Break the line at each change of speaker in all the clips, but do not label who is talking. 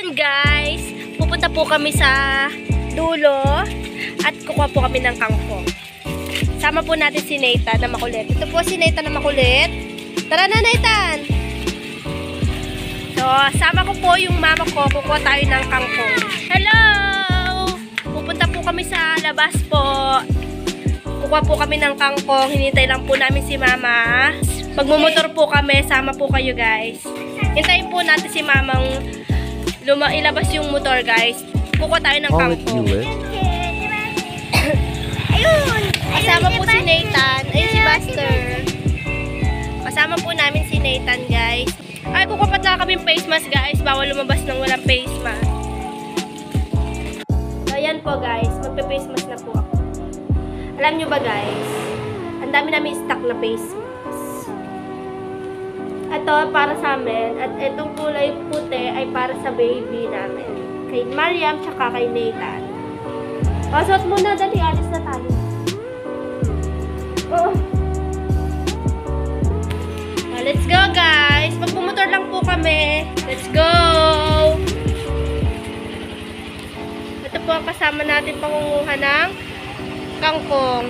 Ayan guys, pupunta po kami sa dulo at kukuha po kami ng kangkong. Sama po natin si Nathan na makulit. Ito po si Nathan na makulit. Tara na, Nathan! So, sama ko po yung mama ko. Kukuha tayo ng kangkong. Hello! Pupunta po kami sa labas po. Kukuha po kami ng kangkong. Hinintay lang po namin si mama. Magmumotor po kami. Sama po kayo guys. Hintayin po natin si mamang ilabas yung motor guys. Kukuha tayo ng kangkong. Ayun! Kasama po si Nathan. Ayun si Buster. Kasama po namin si Nathan guys. Ay, kukupat na kami face mask guys. Bawal lumabas ng walang face mask. So, ayan po guys. Magpe-face mask na po ako. Alam nyo ba guys? Ang dami namin stock na face mask. Ito para sa amin. At itong kulay puti ay para sa baby namin. Kay Mariam tsaka kay Nathan. Pasot muna. Dali. Alis na tayo. Oh. Let's go guys. Magpumotor lang po kami. Let's go. Ito po ang kasama natin pangunguha ng kangkong.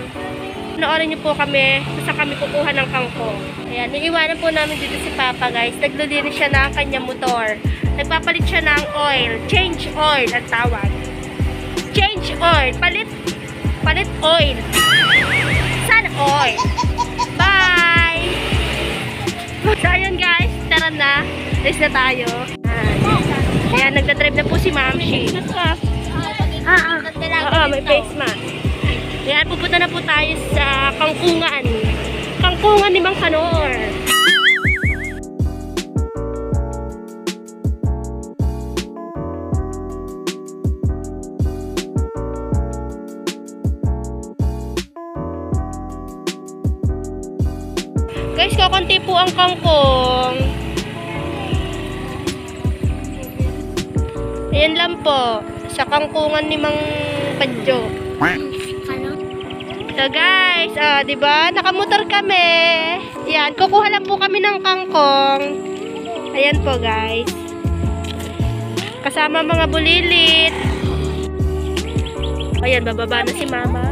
Panoorin niyo po kami kung kami kukuha ng kangkong. Ayan, iiwanan po namin dito si Papa guys. Naglilinis siya ng kanyang motor. Nagpapalit siya ng oil. Change oil ang tawag. Change oil. Palit oil. Sana oil. Bye! So, ayun guys, tara na. Race na tayo. Ayan, nagdadrive na po si Mamshi. May face mask. Ayan, pupunta na po tayo sa kangkungan. Kangkungan ni Mang Kanor. Guys, kakunti po ang kangkong. Ayan lang po. Sa kangkungan ni Mang Padjo. So guys, diba? Nakamotor kami. Ayan, kukuha lang po kami ng kangkong. Ayan po guys. Kasama mga bulilit. Ayan, bababa na si Mama.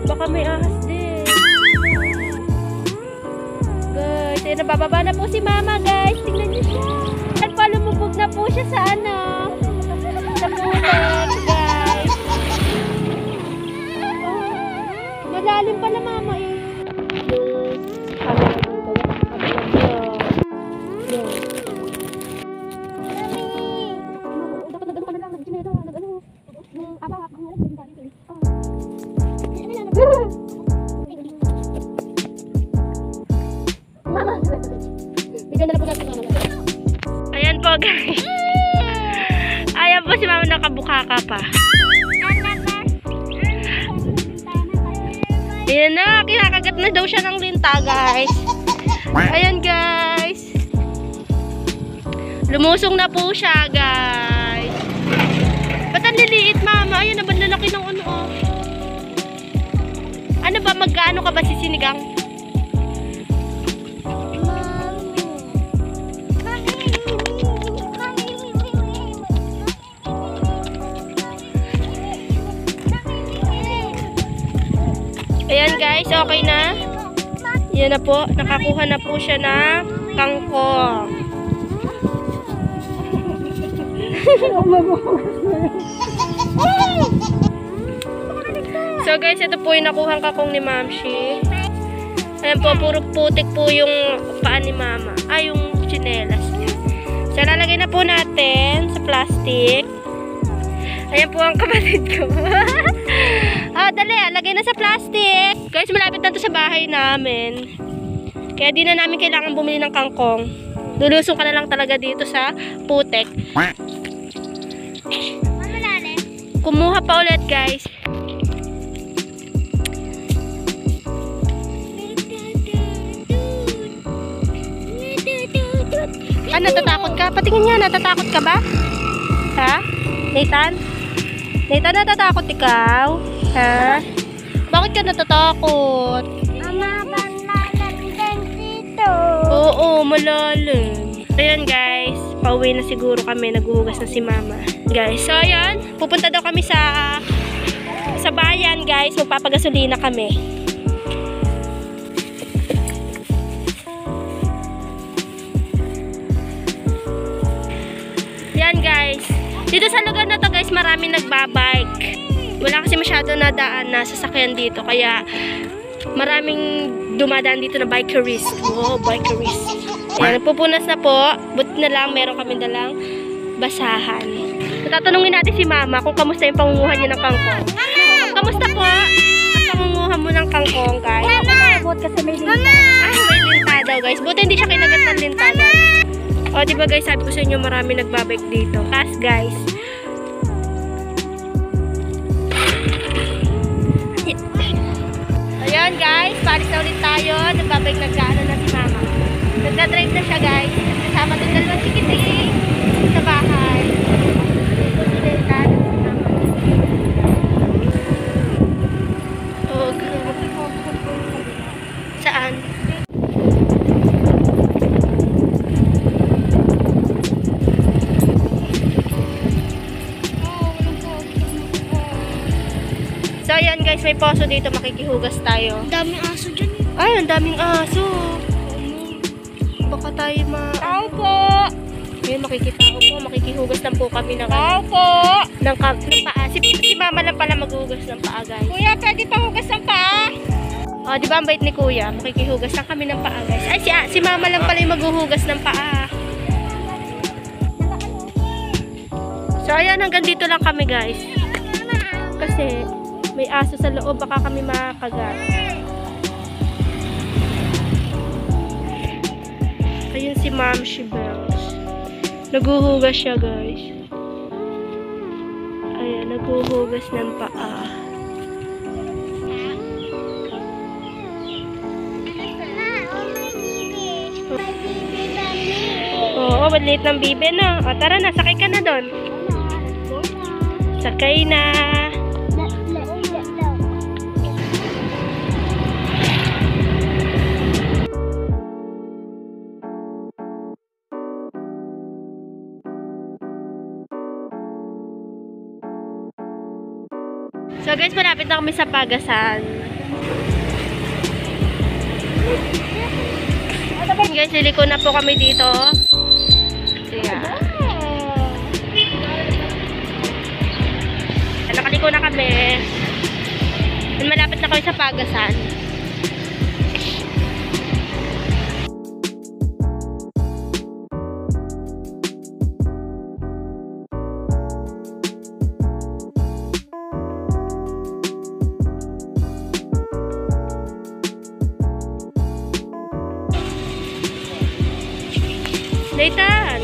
Baka may ahas din. Guys, ayun, nabababa na po si Mama, guys. Tingnan niyo siya. Nagpalumubog na po siya sa ano. Sa putek, guys. Oh, malalim pa na Mama eh. Ayan po guys. Ayan po si Mama, nakabukaka pa. Ayan na, kinakagat na daw siya ng linta guys. Ayan guys. Lumusong na po siya guys. Ba't ang liliit Mama? Ayan na ba, lalaki ng ano oh. Ano ba, magkaano ka ba sisinigang? Ayan guys, okay na. Yan na po, nakakuha na po siya ng kangkong. So guys, ito po yung nakuhang kangkong ni Mamshi. Ayan po, puro putik po yung paa ni Mama. Ay, yung tsinelas niya. So lalagay na po natin sa plastic. Ayan po ang kapatid ko. Dali, lagay na sa plastic. Guys, malapit na to sa bahay namin. Kaya di na namin kailangan bumili ng kangkong. Lulusong ka na lang talaga dito sa putek. Kumuha pa ulit, guys. Natatakot ka? Patingin niya, natatakot ka ba? Ha? Nathan? Nathan, natatakot ikaw? Ha? Bakit ka natatakot?
Mama, malalim dito.
Oo, malalim. Ayan guys, pauwi na siguro kami, naghuhugas na si mama. Guys, so ayan, pupunta daw kami sa bayan guys, magpapagasolina kami. Yan guys, dito sa lugar na to guys, marami nagbabike. Wala kasi masyado na daan na sasakyan dito, kaya maraming dumadaan dito na bikerist. Wow, bikerist. Ayan, pupunas na po. Buti na lang, meron kami dalang basahan. Tatanungin natin si mama kung kamusta yung pangunguhan niya ng kangkong. Kamusta po ang pangunguhan mo ng kangkong, guys?
Mama! Kasi may linta.
May linta daw, guys. Buti hindi siya kinagat ng linta, guys. O, diba guys, sabi ko sa inyo, marami nagbabike dito. Kas, guys. Ayan, guys. Paris na ulit tayo. Nagbabike nagkaano na si mama. Nagdadrive na siya guys. Kasama itong dalawang chikiting sa bahay. Oh, saan? So ayan guys, may poso dito, makikihugas tayo.
Ang daming aso dyan.
Ay, ang daming aso. Baka tayo
Tao po!
Ngayon makikitao po, makikihugas lang po kami ng
Tao po!
ng paa. Si mama lang pala maghuhugas ng paa, guys.
Kuya, pwede pa hugas ng paa?
O, di ba ang bait ni kuya? Makikihugas lang kami ng paa, guys. Ay, si mama lang pala yung maghuhugas ng paa. So, ayan, hanggang dito lang kami, guys. Kasi, may aso sa loob, baka kami makagat. Ayun si Ma'am Shibels. Naghuhugas siya, guys. Ayan, naghuhugas ng paa. Oo, maliit ng bibe na. O, tara na, sakay ka na doon. Sakay na. So guys, malapit na kami sa Pagasan. Guys, liliko na po kami dito. Kaya, nakaliko na kami. Malapit na kami sa Pagasan. Nathan!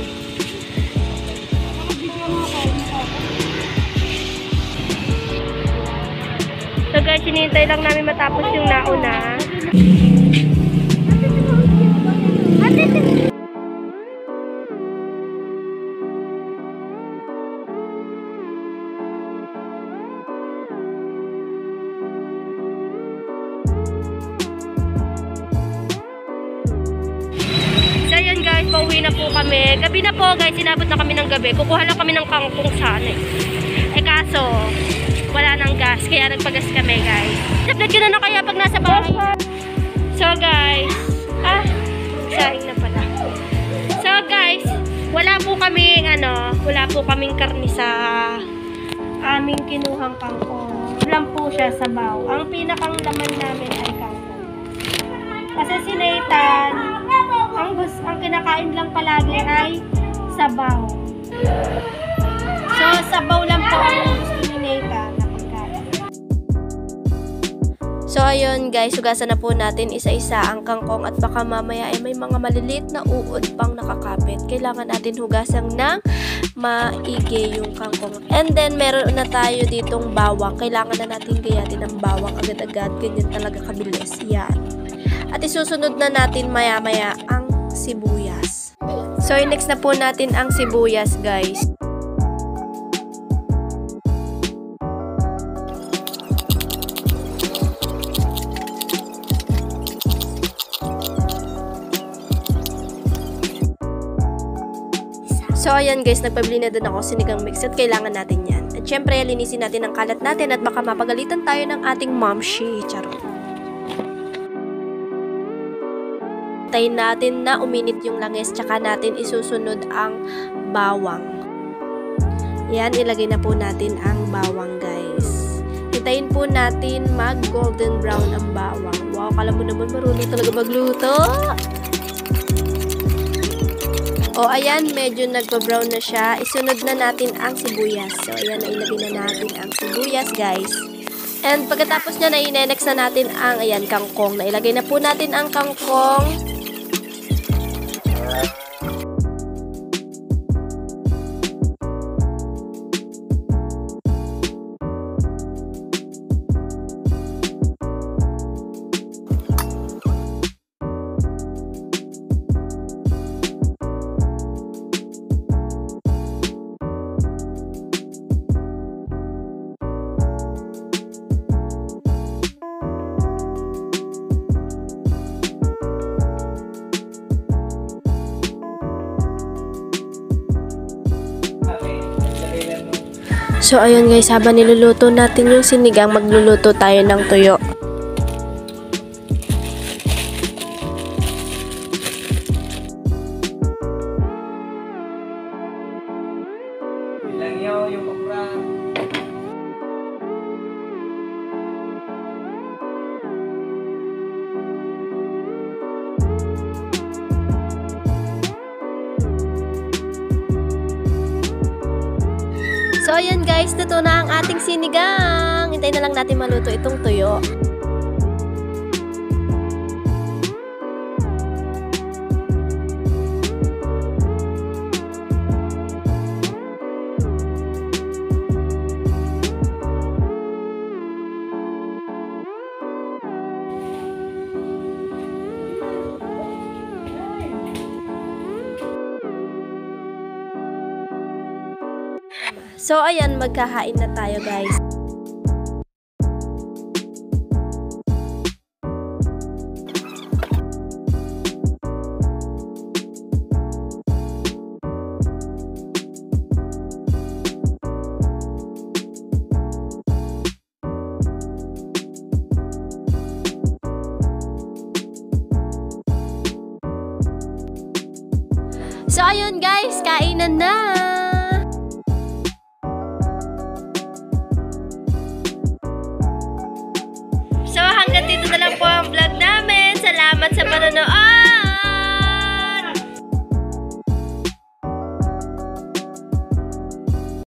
So guys, hinihintay lang namin matapos yung nauna. Pauwi na po kami. Gabi na po guys, inabot na kami ng gabi. Kukuha lang kami ng kangkong sana eh. Kaso, wala nang gas. Kaya nagpagas kami guys. Update ko na kaya pag nasa bahay. So guys, saing na pala. So guys, wala po kaming karni sa aming kinuhang kangkong. Lang po siya sabaw. Ang pinakang laman namin ay kangkong. Kasi si Nathan, ang kinakain lang palagi ay sabaw. So, sabaw lang po ang gusto ni Nathan na pagkain. So, ayun guys, hugasan na po natin isa-isa ang kangkong at baka mamaya ay may mga maliliit na uod pang nakakapit. Kailangan natin hugasan ng maigi yung kangkong. And then, meron na tayo ditong bawang. Kailangan na natin gayatin ng bawang agad-agad. Ganyan talaga kabilis. Yan. At isusunod na natin maya-maya ang sibuyas. So, next na po natin ang sibuyas, guys. So, ayan guys, nagpabili na din ako sinigang mix at kailangan natin yan. At syempre, linisin natin ang kalat natin at baka mapagalitan tayo ng ating momshi. Charot. Tayin natin na uminit yung langis, tsaka natin isusunod ang bawang. Yan, ilagay na po natin ang bawang guys. Hintayin po natin mag golden brown ang bawang. Wow, kala mo naman marunong talaga magluto. O ayan, medyo nagpa-brown na siya. Isunod na natin ang sibuyas. So ayan, nailagay na natin ang sibuyas guys. And pagkatapos niya, na-next na natin ang ayan, kangkong. Nailagay na po natin ang kangkong. So, ayun guys, habang niluluto natin yung sinigang, magluluto tayo ng tuyo. So, ayan guys, luto na ang ating sinigang. Hintayin na lang natin maluto itong tuyo. So, ayan, magkakain na tayo, guys. So, ayun, guys, kainan na! So, hanggang dito na lang po ang vlog namin. Salamat sa panonood.